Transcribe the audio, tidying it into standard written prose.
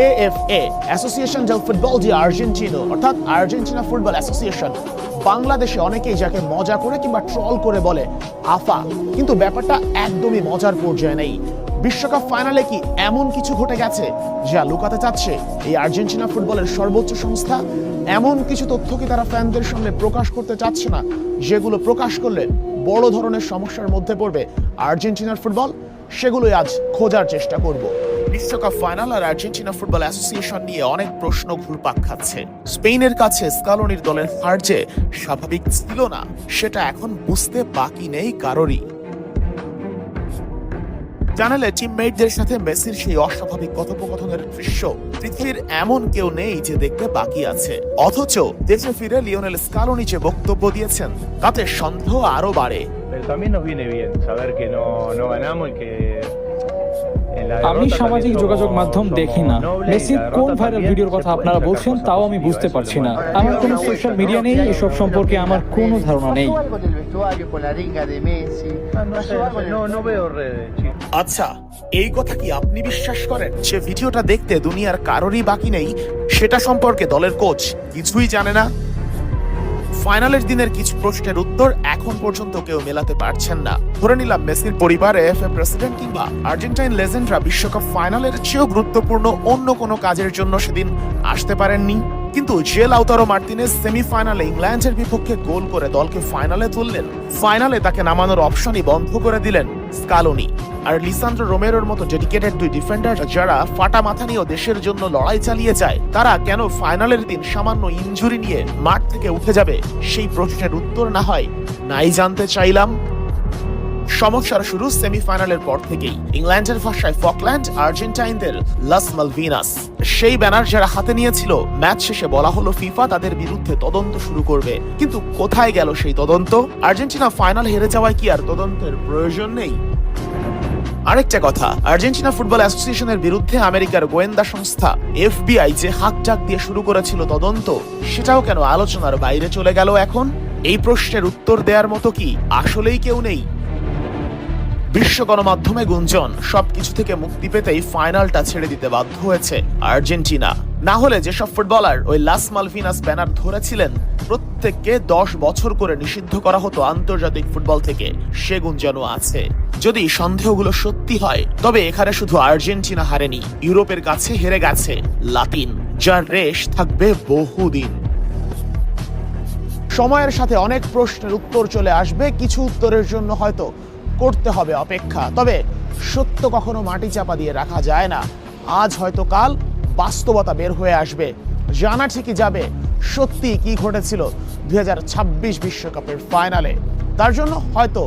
AFA association del football de Argentino অর্থাৎ Argentina football association বাংলাদেশে অনেকেই যাকে মজা করে কিংবা ট্রল করে বলে আফা, কিন্তু ব্যাপারটা একদমই মজার পর্যায়ে নেই। বিশ্বকাপ ফাইনালে কি এমন কিছু ঘটে গেছে যা লুকাতে চাচ্ছে এই আর্জেন্টিনা ফুটবলের সর্বোচ্চ সংস্থা? এমন কিছু তথ্য কি তারা ফ্যানদের সামনে প্রকাশ করতে চাচ্ছে না, যেগুলো প্রকাশ করলে বড় ধরনের সমস্যার মধ্যে পড়বে আর্জেন্টিনার ফুটবল? সেগুলোই আজ খোঁজার চেষ্টা করব। বিশ্বকাপ ফাইনাল আর আর্জেন্টিনা ফুটবল অ্যাসোসিয়েশন নিয়ে অনেক প্রশ্ন ঘুরপাক খাচ্ছে। স্পেনের কাছে স্কালোনির দলের হার যে স্বাভাবিক ছিল না, সেটা এখন বুঝতে বাকি নেই কারোরই। জানালে টিমমেটদের সাথে মেসির সেই অস্বাভাবিক কথোপকথনের দৃশ্য পৃথিবীর এমন কেউ নেই যে দেখতে বাকি আছে। অথচ দেশে ফিরে লিওনেল স্কালোনি যে বক্তব্য দিয়েছেন তাতে সন্দেহ আরো বাড়ে। আমি সামাজিক যোগাযোগ মাধ্যম দেখি না। মেসির কোন ভাইরাল ভিডিওর কথা আপনারা বলছেন তাও আমি বুঝতে পারছি না। আমার কোনো সোশ্যাল মিডিয়া নেই, এসব সম্পর্কে আমার কোনো ধারণা নেই। আচ্ছা, এই কথা কি আপনি বিশ্বাস করেন? যে ভিডিওটা দেখতে দুনিয়ার কারোরই বাকি নেই, সেটা সম্পর্কে দলের কোচ কিছুই জানে না? ফাইনালের দিনের কিছু প্রশ্নের উত্তর এখন পর্যন্ত কেউ মেলাতে পারছেন না। ধরে নিলাম মেসির পরিবার, এএফএ প্রেসিডেন্ট কিংবা আর্জেন্টাইন লেজেন্ডরা বিশ্বকাপ ফাইনালের চেয়েও গুরুত্বপূর্ণ অন্য কোনো কাজের জন্য সেদিন আসতে পারেননি। কিন্তু যে লাউতারো মার্তিনেজ সেমিফাইনালে ইংল্যান্ডের বিপক্ষে গোল করে দলকে ফাইনালে তুললেন, ফাইনালে তাকে নামানোর অপশনই বন্ধ করে দিলেন স্কালোনি। আর লিসান্দ্রো রোমেরোর মতো ডেডিকেটেড দুই ডিফেন্ডার যারা ফাটা মাথা নিয়েও দেশের জন্য লড়াই চালিয়ে যায়, তারা কেন ফাইনালের দিন সামান্য ইনজুরি নিয়ে মাঠ থেকে উঠে যাবে? সেই প্রশ্নের উত্তর না হয় নাই জানতে চাইলাম। সমস্যার শুরু সেমিফাইনালের পর থেকেই। ইংল্যান্ডের ভাষায় ফকল্যান্ড, আর্জেন্টাইনদের লাস মালভিনাস। সেই ব্যানার যারা হাতে নিয়েছিল, ম্যাচ শেষে বলা হলো ফিফা তাদের বিরুদ্ধে তদন্ত শুরু করবে। কিন্তু কোথায় গেল সেই তদন্ত? আর্জেন্টিনা ফাইনাল হেরে যাওয়ায় কি আর তদন্তের প্রয়োজন নেই? আরেকটা কথা, আর্জেন্টিনা ফুটবল অ্যাসোসিয়েশনের বিরুদ্ধে আমেরিকার গোয়েন্দা সংস্থা এফবিআই যে হাতটাক দিয়ে শুরু করেছিল তদন্ত, সেটাও কেন আলোচনার বাইরে চলে গেল এখন? এই প্রশ্নের উত্তর দেওয়ার মতো কি আসলেই কেউ নেই? বিশ্ব গণমাধ্যমে গুঞ্জন, সবকিছু থেকে মুক্তি পেতেই ফাইনালটা ছেড়ে দিতে বাধ্য হয়েছে আর্জেন্টিনা। না হলে যেসব ফুটবলার ওই লাস মালভিনাস ব্যানার ধরেছিলেন প্রত্যেককে 10 বছর করে নিষিদ্ধ করা হতো আন্তর্জাতিক ফুটবল থেকে, সে গুঞ্জনও আছে। যদি সন্দেহগুলো সত্যি হয়, তবে এখানে শুধু আর্জেন্টিনা হারেনি, ইউরোপের কাছে হেরে গেছে লাতিন, যার রেশ থাকবে বহুদিন। সময়ের সাথে অনেক প্রশ্নের উত্তর চলে আসবে, কিছু উত্তরের জন্য হয়তো করতে হবে অপেক্ষা। তবে সত্য কখনো মাটি চাপা দিয়ে রাখা যায় না। আজ হয়তো কাল বাস্তবতা বের হয়ে আসবে, জানা ঠিকই যাবে সত্যি কি ঘটেছিল 2026 বিশ্বকাপের ফাইনালে। তার জন্য হয়তো